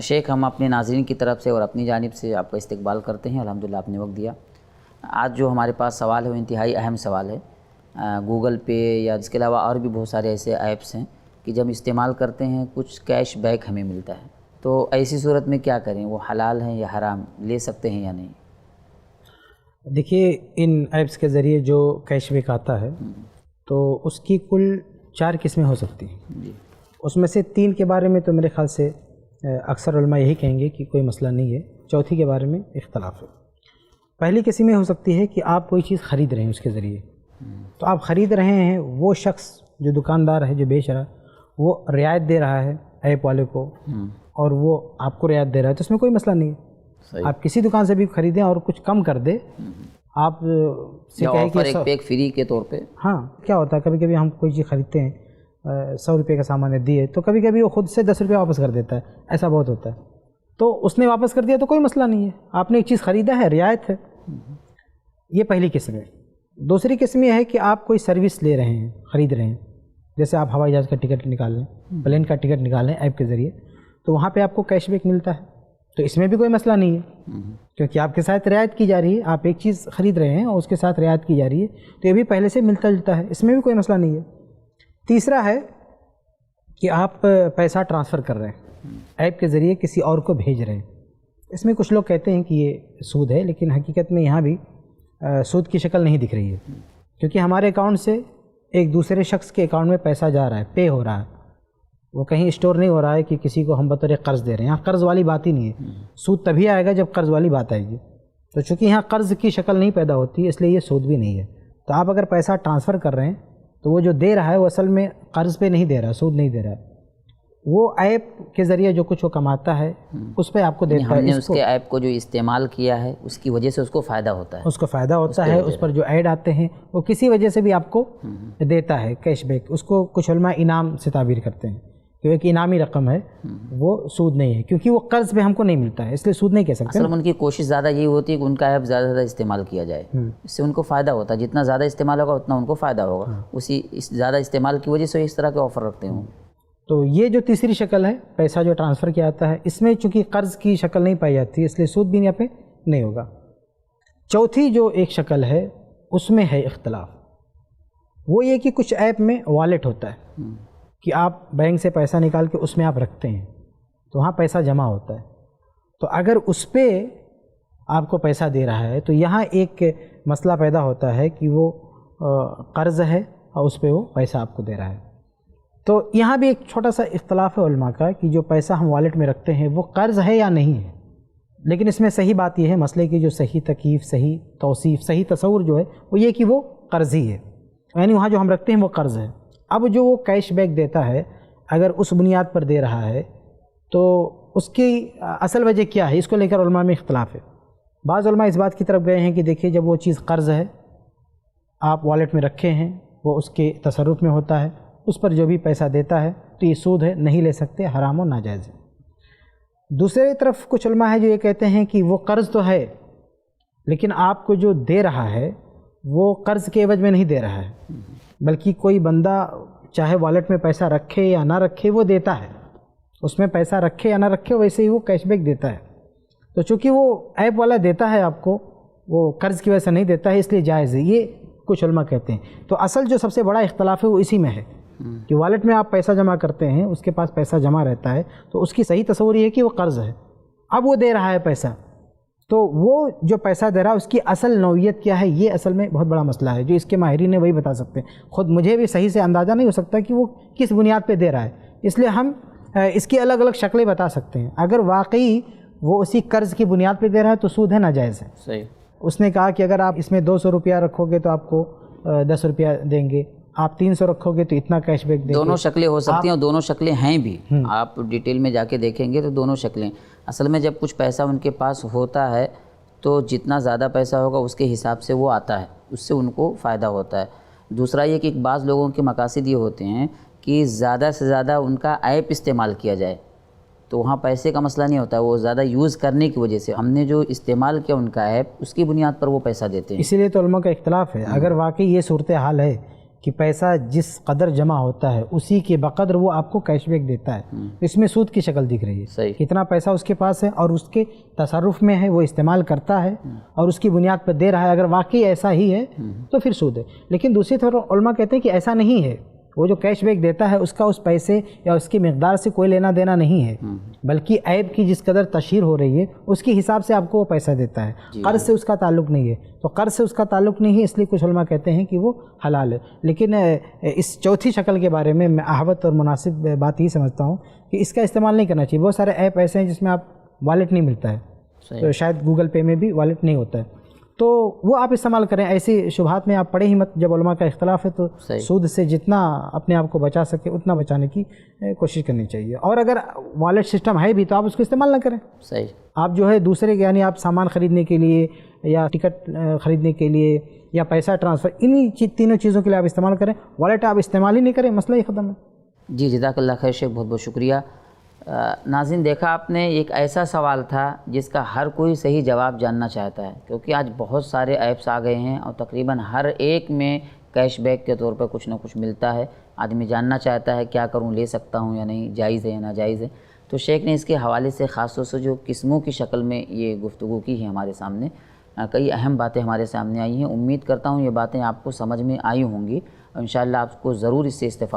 شیخ ہم اپنے ناظرین کی طرف سے اور اپنی جانب سے آپ کا استقبال کرتے ہیں، الحمدللہ آپ نے وقت دیا۔ آج جو ہمارے پاس سوال ہے وہ انتہائی اہم سوال ہے۔ گوگل پے یا اس کے علاوہ اور بھی بہت سارے ایسے ایپس ہیں کہ جب استعمال کرتے ہیں کچھ کیش بیک ہمیں ملتا ہے، تو ایسی صورت میں کیا کریں؟ وہ حلال ہیں یا حرام، لے سکتے ہیں یا نہیں؟ دیکھیے، ان ایپس کے ذریعے جو کیش بیک آتا ہے تو اس کی کل 4 قسمیں ہو سکتی ہیں جی۔ اس میں سے 3 کے بارے میں تو میرے خیال سے اکثر علماء یہی کہیں گے کہ کوئی مسئلہ نہیں ہے، چوتھی کے بارے میں اختلاف ہے۔ پہلی قسم یہ ہو سکتی ہے کہ آپ کوئی چیز خرید رہے ہیں اس کے ذریعے، تو آپ خرید رہے ہیں، وہ شخص جو دکاندار ہے جو بیچ رہا ہے وہ رعایت دے رہا ہے ایپ والے کو، اور وہ آپ کو رعایت دے رہا ہے، تو اس میں کوئی مسئلہ نہیں ہے۔ آپ کسی دکان سے بھی خریدیں اور کچھ کم کر دے، آپ سے کہیں کہ ایک پیک فری کے طور پہ۔ ہاں، کیا ہوتا ہے کبھی کبھی ہم کوئی چیز خریدتے ہیں 100 روپے کا سامان دیے، تو کبھی کبھی وہ خود سے 10 روپے واپس کر دیتا ہے، ایسا بہت ہوتا ہے۔ تو اس نے واپس کر دیا تو کوئی مسئلہ نہیں ہے، آپ نے ایک چیز خریدا ہے، رعایت ہے۔ یہ پہلی قسم ہے۔ دوسری قسم یہ ہے کہ آپ کوئی سروس لے رہے ہیں، خرید رہے ہیں، جیسے آپ ہوائی جہاز کا ٹکٹ نکال لیں، پلین کا ٹکٹ نکال لیں ایپ کے ذریعے، تو وہاں پہ آپ کو کیش بیک ملتا ہے، تو اس میں بھی کوئی مسئلہ نہیں ہے، کیونکہ آپ کے ساتھ رعایت کی جا رہی ہے، آپ ایک چیز خرید رہے ہیں اور اس کے ساتھ رعایت کی جا رہی ہے، تو یہ بھی پہلے سے ملتا جلتا ہے، اس میں بھی کوئی مسئلہ نہیں ہے۔ تیسرا ہے کہ آپ پیسہ ٹرانسفر کر رہے ہیں، ایپ کے ذریعے کسی اور کو بھیج رہے ہیں۔ اس میں کچھ لوگ کہتے ہیں کہ یہ سود ہے، لیکن حقیقت میں یہاں بھی سود کی شکل نہیں دکھ رہی ہے، کیونکہ ہمارے اکاؤنٹ سے ایک دوسرے شخص کے اکاؤنٹ میں پیسہ جا رہا ہے، پے ہو رہا ہے، وہ کہیں اسٹور نہیں ہو رہا ہے کہ کسی کو ہم بطور قرض دے رہے ہیں۔ یہاں قرض والی بات ہی نہیں ہے، سود تبھی آئے گا جب قرض والی بات آئے گی، تو چونکہ یہاں قرض کی شکل نہیں پیدا ہوتی ہے، اس لیے یہ سود بھی نہیں ہے۔ تو آپ اگر پیسہ ٹرانسفر کر رہے ہیں تو وہ جو دے رہا ہے وہ اصل میں قرض پہ نہیں دے رہا، سود نہیں دے رہا ہے، وہ ایپ کے ذریعے جو کچھ وہ کماتا ہے اس پہ آپ کو دیتا ہے۔ ہم نے اس کے ایپ کو جو استعمال کیا ہے اس کی وجہ سے اس کو فائدہ ہوتا ہے، اس کو فائدہ ہوتا ہے، اس پر جو ایڈ آتے ہیں وہ کسی وجہ سے بھی آپ کو دیتا ہے کیش بیک۔ اس کو کچھ علماء انعام سے تعبیر کرتے ہیں کہ ایک انعامی رقم ہے، وہ سود نہیں ہے، کیونکہ وہ قرض پہ ہم کو نہیں ملتا ہے، اس لیے سود نہیں کہہ سکتے۔ اصل میں ان کی کوشش زیادہ یہی ہوتی ہے کہ ان کا ایپ زیادہ سے زیادہ استعمال کیا جائے، اس سے ان کو فائدہ ہوتا ہے، جتنا زیادہ استعمال ہوگا اتنا ان کو فائدہ ہوگا، اسی زیادہ استعمال کی وجہ سے اس طرح کے آفر رکھتے ہوں۔ تو یہ جو تیسری شکل ہے پیسہ جو ٹرانسفر کیا جاتا ہے، اس میں چونکہ قرض کی شکل نہیں پائی جاتی ہے، اس لیے سود بھی یہاں پہ نہیں ہوگا۔ چوتھی جو ایک شکل ہے اس میں ہے اختلاف، وہ یہ کہ کچھ ایپ میں والیٹ ہوتا ہے کہ آپ بینک سے پیسہ نکال کے اس میں آپ رکھتے ہیں، تو وہاں پیسہ جمع ہوتا ہے، تو اگر اس پہ آپ کو پیسہ دے رہا ہے تو یہاں ایک مسئلہ پیدا ہوتا ہے کہ وہ قرض ہے اور اس پہ وہ پیسہ آپ کو دے رہا ہے۔ تو یہاں بھی ایک چھوٹا سا اختلاف ہے علماء کا کہ جو پیسہ ہم والیٹ میں رکھتے ہیں وہ قرض ہے یا نہیں ہے، لیکن اس میں صحیح بات یہ ہے، مسئلے کی جو صحیح تکیف، صحیح توصیف، صحیح تصور جو ہے وہ یہ کہ وہ قرض ہی ہے، یعنی وہاں جو ہم رکھتے ہیں وہ قرض ہے۔ اب جو وہ کیش بیک دیتا ہے اگر اس بنیاد پر دے رہا ہے تو اس کی اصل وجہ کیا ہے، اس کو لے کر علماء میں اختلاف ہے۔ بعض علماء اس بات کی طرف گئے ہیں کہ دیکھیے، جب وہ چیز قرض ہے، آپ والیٹ میں رکھے ہیں، وہ اس کے تصرف میں ہوتا ہے، اس پر جو بھی پیسہ دیتا ہے تو یہ سود ہے، نہیں لے سکتے، حرام و ناجائز ہے۔ دوسری طرف کچھ علماء ہیں جو یہ کہتے ہیں کہ وہ قرض تو ہے، لیکن آپ کو جو دے رہا ہے وہ قرض کے عوض میں نہیں دے رہا ہے، بلکہ کوئی بندہ چاہے والیٹ میں پیسہ رکھے یا نہ رکھے وہ دیتا ہے، اس میں پیسہ رکھے یا نہ رکھے ویسے ہی وہ کیش بیک دیتا ہے۔ تو چونکہ وہ ایپ والا دیتا ہے آپ کو، وہ قرض کی وجہ سے نہیں دیتا ہے، اس لیے جائز ہے، یہ کچھ علماء کہتے ہیں۔ تو اصل جو سب سے بڑا اختلاف ہے وہ اسی میں ہے کہ والیٹ میں آپ پیسہ جمع کرتے ہیں، اس کے پاس پیسہ جمع رہتا ہے، تو اس کی صحیح تصور یہ ہے کہ وہ قرض ہے، اب وہ دے رہا ہے پیسہ، تو وہ جو پیسہ دے رہا ہے اس کی اصل نوعیت کیا ہے، یہ اصل میں بہت بڑا مسئلہ ہے، جو اس کے ماہرین نے وہی بتا سکتے ہیں۔ خود مجھے بھی صحیح سے اندازہ نہیں ہو سکتا کہ وہ کس بنیاد پہ دے رہا ہے، اس لیے ہم اس کی الگ الگ شکلیں بتا سکتے ہیں۔ اگر واقعی وہ اسی قرض کی بنیاد پہ دے رہا ہے تو سود ہے، ناجائز ہے۔ صحیح۔ اس نے کہا کہ اگر آپ اس میں 200 روپیہ رکھو گے تو آپ کو 10 روپیہ دیں گے، آپ 300 رکھو گے تو اتنا کیش بیک دیں گے۔ دونوں شکلیں ہو سکتی ہیں اور دونوں شکلیں ہیں بھی، آپ ڈیٹیل میں جا کے دیکھیں گے تو دونوں شکلیں۔ اصل میں جب کچھ پیسہ ان کے پاس ہوتا ہے تو جتنا زیادہ پیسہ ہوگا اس کے حساب سے وہ آتا ہے، اس سے ان کو فائدہ ہوتا ہے۔ دوسرا یہ کہ بعض لوگوں کے مقاصد یہ ہوتے ہیں کہ زیادہ سے زیادہ ان کا ایپ استعمال کیا جائے، تو وہاں پیسے کا مسئلہ نہیں ہوتا، وہ زیادہ یوز کرنے کی وجہ سے ہم نے جو استعمال کیا ان کا ایپ، اس کی بنیاد پر وہ پیسہ دیتے ہیں۔ اسی لیے تو علماء کا اختلاف ہے۔ اگر واقعی یہ صورتحال ہے کہ پیسہ جس قدر جمع ہوتا ہے اسی کے بقدر وہ آپ کو کیش بیک دیتا ہے. اس میں سود کی شکل دکھ رہی ہے. صحیح. کتنا پیسہ اس کے پاس ہے اور اس کے تصرف میں ہے، وہ استعمال کرتا ہے اور اس کی بنیاد پر دے رہا ہے. اگر واقعی ایسا ہی ہے تو پھر سود ہے. لیکن دوسری طرف علماء کہتے ہیں کہ ایسا نہیں ہے. وہ جو کیش بیک دیتا ہے اس کا اس پیسے یا اس کی مقدار سے کوئی لینا دینا نہیں ہے، بلکہ عیب کی جس قدر تشہیر ہو رہی ہے اس کے حساب سے آپ کو وہ پیسہ دیتا ہے. قرض سے اس کا تعلق نہیں ہے. تو قرض سے اس کا تعلق نہیں ہے، اس لیے کچھ علماء کہتے ہیں کہ وہ حلال ہے. لیکن اس چوتھی شکل کے بارے میں احوط اور مناسب بات یہ سمجھتا ہوں کہ اس کا استعمال نہیں کرنا چاہیے. بہت سارے ایپ ایسے ہیں جس میں آپ والیٹ نہیں ملتا ہے، تو شاید گوگل پے میں بھی والیٹ نہیں ہوتا ہے، تو وہ آپ استعمال کریں. ایسی شبہات میں آپ پڑھیں ہی مت. جب علماء کا اختلاف ہے تو سود سے جتنا اپنے آپ کو بچا سکے اتنا بچانے کی کوشش کرنی چاہیے. اور اگر والیٹ سسٹم ہے بھی تو آپ اس کو استعمال نہ کریں. صحیح. آپ جو ہے دوسرے یعنی آپ سامان خریدنے کے لیے یا ٹکٹ خریدنے کے لیے یا پیسہ ٹرانسفر، انہی تینوں چیزوں کے لیے آپ استعمال کریں. والیٹ آپ استعمال ہی نہیں کریں، مسئلہ ہی ختم ہے. جی جزاک اللہ خیر شیخ، بہت بہت شکریہ. ناظرین دیکھا آپ نے، ایک ایسا سوال تھا جس کا ہر کوئی صحیح جواب جاننا چاہتا ہے، کیونکہ آج بہت سارے ایپس آ گئے ہیں اور تقریباً ہر ایک میں کیش بیک کے طور پہ کچھ نہ کچھ ملتا ہے. آدمی جاننا چاہتا ہے کیا کروں، لے سکتا ہوں یا نہیں، جائز ہے یا ناجائز ہے. تو شیخ نے اس کے حوالے سے خاص طور سے جو قسموں کی شکل میں یہ گفتگو کی ہے ہمارے سامنے، کئی اہم باتیں ہمارے سامنے آئی ہیں. امید کرتا ہوں یہ باتیں آپ کو سمجھ میں آئی ہوں گی اور انشاءاللہ آپ کو ضرور اس سے استفادہ